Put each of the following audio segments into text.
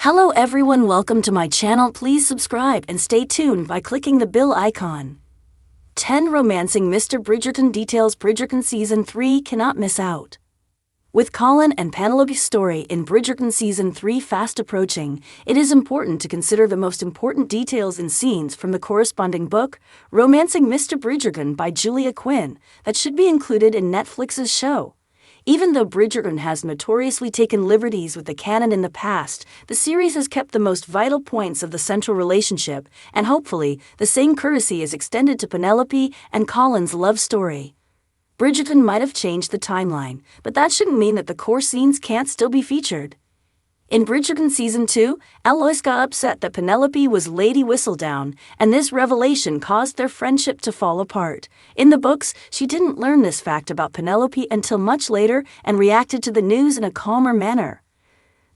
Hello everyone, welcome to my channel. Please subscribe and stay tuned by clicking the bell icon. 10 Romancing Mr. Bridgerton details. Bridgerton Season 3 cannot miss out. With Colin and Penelope's story in Bridgerton Season 3 fast approaching, it is important to consider the most important details and scenes from the corresponding book, Romancing Mr. Bridgerton by Julia Quinn, that should be included in Netflix's show. Even though Bridgerton has notoriously taken liberties with the canon in the past, the series has kept the most vital points of the central relationship, and hopefully, the same courtesy is extended to Penelope and Colin's love story. Bridgerton might have changed the timeline, but that shouldn't mean that the core scenes can't still be featured. In Bridgerton Season 2, Alois got upset that Penelope was Lady Whistledown, and this revelation caused their friendship to fall apart. In the books, she didn't learn this fact about Penelope until much later and reacted to the news in a calmer manner.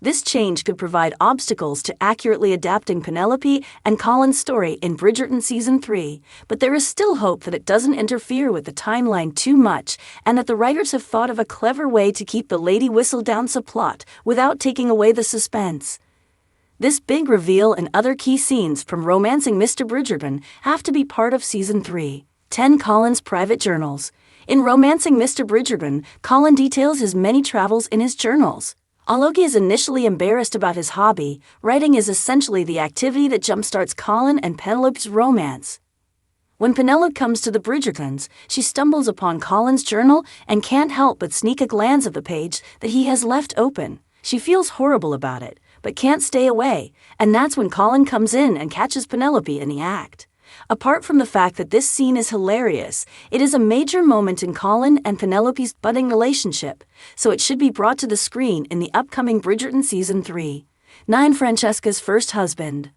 This change could provide obstacles to accurately adapting Penelope and Colin's story in Bridgerton Season 3, but there is still hope that it doesn't interfere with the timeline too much and that the writers have thought of a clever way to keep the Lady Whistledown subplot without taking away the suspense. This big reveal and other key scenes from Romancing Mr. Bridgerton have to be part of Season 3. 10 Colin's private journals. In Romancing Mr. Bridgerton, Colin details his many travels in his journals. Although he is initially embarrassed about his hobby, writing is essentially the activity that jumpstarts Colin and Penelope's romance. When Penelope comes to the Bridgertons, she stumbles upon Colin's journal and can't help but sneak a glance at the page that he has left open. She feels horrible about it, but can't stay away, and that's when Colin comes in and catches Penelope in the act. Apart from the fact that this scene is hilarious, it is a major moment in Colin and Penelope's budding relationship, so it should be brought to the screen in the upcoming Bridgerton Season 3. 9 Francesca's first husband.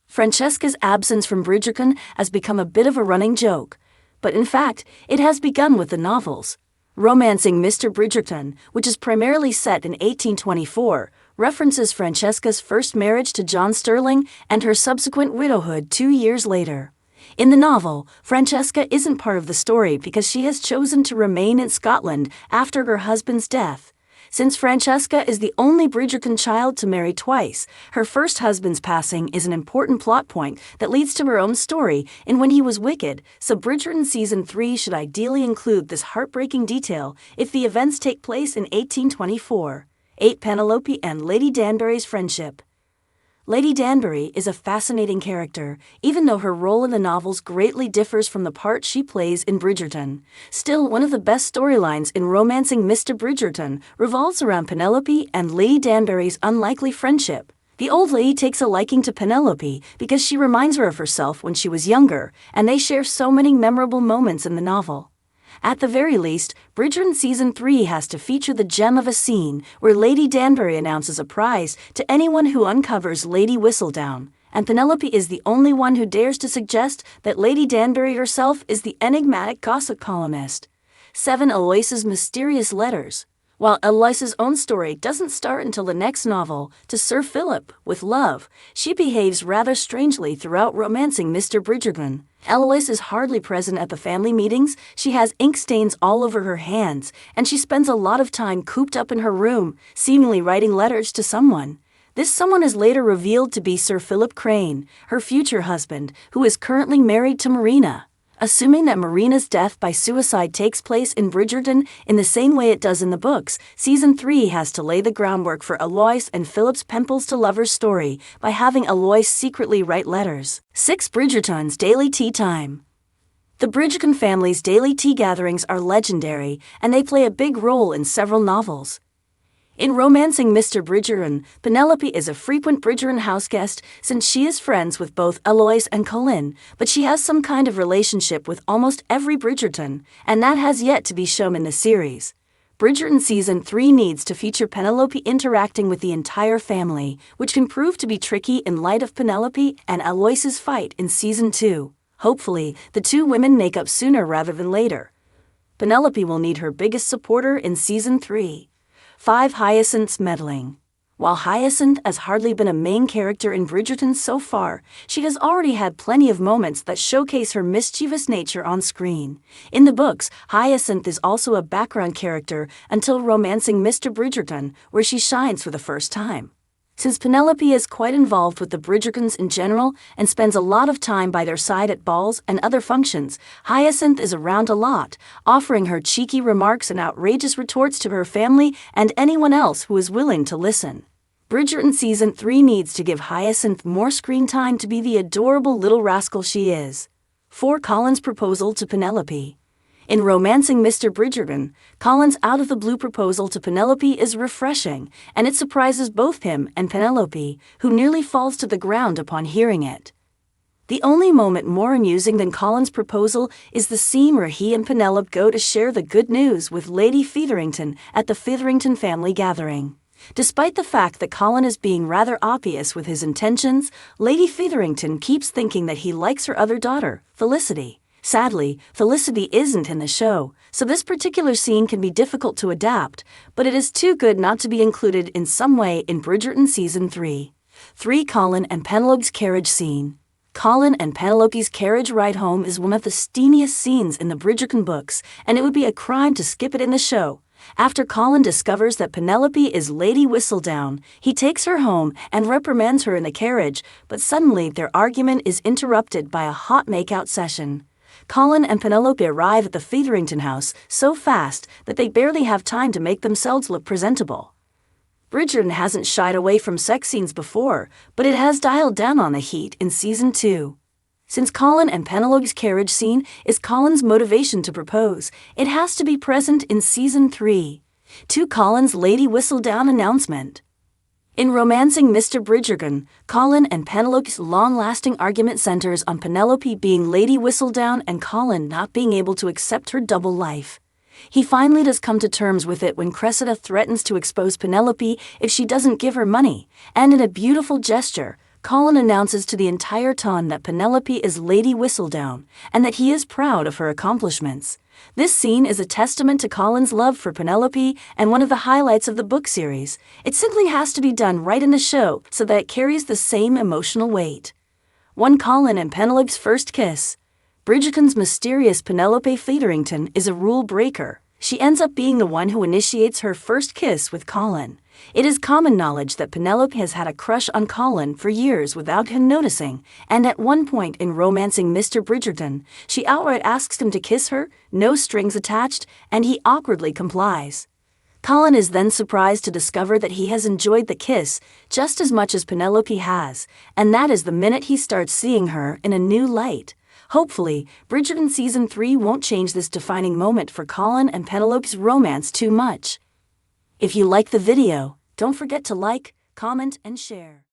Francesca's absence from Bridgerton has become a bit of a running joke, but in fact, it has begun with the novels. Romancing Mr. Bridgerton, which is primarily set in 1824, references Francesca's first marriage to John Sterling and her subsequent widowhood 2 years later. In the novel, Francesca isn't part of the story because she has chosen to remain in Scotland after her husband's death. Since Francesca is the only Bridgerton child to marry twice, her first husband's passing is an important plot point that leads to her own story in When He Was Wicked, so Bridgerton Season 3 should ideally include this heartbreaking detail if the events take place in 1824. 8 Penelope and Lady Danbury's friendship. Lady Danbury is a fascinating character, even though her role in the novels greatly differs from the part she plays in Bridgerton. Still, one of the best storylines in Romancing Mr. Bridgerton revolves around Penelope and Lady Danbury's unlikely friendship. The old lady takes a liking to Penelope because she reminds her of herself when she was younger, and they share so many memorable moments in the novel. At the very least, Bridgerton Season 3 has to feature the gem of a scene where Lady Danbury announces a prize to anyone who uncovers Lady Whistledown, and Penelope is the only one who dares to suggest that Lady Danbury herself is the enigmatic gossip columnist. 7 Alois's mysterious letters. While Alois's own story doesn't start until the next novel, To Sir Philip, with Love, she behaves rather strangely throughout Romancing Mr. Bridgerton. Alois is hardly present at the family meetings, she has ink stains all over her hands, and she spends a lot of time cooped up in her room, seemingly writing letters to someone. This someone is later revealed to be Sir Philip Crane, her future husband, who is currently married to Marina. Assuming that Marina's death by suicide takes place in Bridgerton in the same way it does in the books, Season 3 has to lay the groundwork for Alois and Philip's Pimples to Lovers story by having Alois secretly write letters. 6 Bridgerton's daily tea time. The Bridgerton family's daily tea gatherings are legendary, and they play a big role in several novels. In Romancing Mr. Bridgerton, Penelope is a frequent Bridgerton houseguest since she is friends with both Alois and Colin, but she has some kind of relationship with almost every Bridgerton, and that has yet to be shown in the series. Bridgerton Season 3 needs to feature Penelope interacting with the entire family, which can prove to be tricky in light of Penelope and Alois's fight in Season 2. Hopefully, the two women make up sooner rather than later. Penelope will need her biggest supporter in Season 3. 5 Hyacinth's meddling. While Hyacinth has hardly been a main character in Bridgerton so far, she has already had plenty of moments that showcase her mischievous nature on screen. In the books, Hyacinth is also a background character until Romancing Mr. Bridgerton, where she shines for the first time. Since Penelope is quite involved with the Bridgertons in general and spends a lot of time by their side at balls and other functions, Hyacinth is around a lot, offering her cheeky remarks and outrageous retorts to her family and anyone else who is willing to listen. Bridgerton Season 3 needs to give Hyacinth more screen time to be the adorable little rascal she is. 4. Colin's proposal to Penelope. In Romancing Mr. Bridgerton, Colin's out-of-the-blue proposal to Penelope is refreshing, and it surprises both him and Penelope, who nearly falls to the ground upon hearing it. The only moment more amusing than Colin's proposal is the scene where he and Penelope go to share the good news with Lady Featherington at the Featherington family gathering. Despite the fact that Colin is being rather obvious with his intentions, Lady Featherington keeps thinking that he likes her other daughter, Felicity. Sadly, Felicity isn't in the show, so this particular scene can be difficult to adapt, but it is too good not to be included in some way in Bridgerton Season 3. 3. Colin and Penelope's carriage scene. Colin and Penelope's carriage ride home is one of the steamiest scenes in the Bridgerton books, and it would be a crime to skip it in the show. After Colin discovers that Penelope is Lady Whistledown, he takes her home and reprimands her in the carriage, but suddenly their argument is interrupted by a hot makeout session. Colin and Penelope arrive at the Featherington house so fast that they barely have time to make themselves look presentable. Bridgerton hasn't shied away from sex scenes before, but it has dialed down on the heat in Season 2. Since Colin and Penelope's carriage scene is Colin's motivation to propose, it has to be present in Season 3. 2. Colin's Lady Whistledown announcement. In Romancing Mr. Bridgerton, Colin and Penelope's long-lasting argument centers on Penelope being Lady Whistledown and Colin not being able to accept her double life. He finally does come to terms with it when Cressida threatens to expose Penelope if she doesn't give her money, and in a beautiful gesture, Colin announces to the entire town that Penelope is Lady Whistledown, and that he is proud of her accomplishments. This scene is a testament to Colin's love for Penelope and one of the highlights of the book series. It simply has to be done right in the show so that it carries the same emotional weight. 1. Colin and Penelope's first kiss. Bridgerton's mysterious Penelope Featherington is a rule breaker. She ends up being the one who initiates her first kiss with Colin. It is common knowledge that Penelope has had a crush on Colin for years without him noticing, and at one point in Romancing Mr. Bridgerton, she outright asks him to kiss her, no strings attached, and he awkwardly complies. Colin is then surprised to discover that he has enjoyed the kiss just as much as Penelope has, and that is the minute he starts seeing her in a new light. Hopefully, Bridgerton Season 3 won't change this defining moment for Colin and Penelope's romance too much. If you like the video, don't forget to like, comment, and share.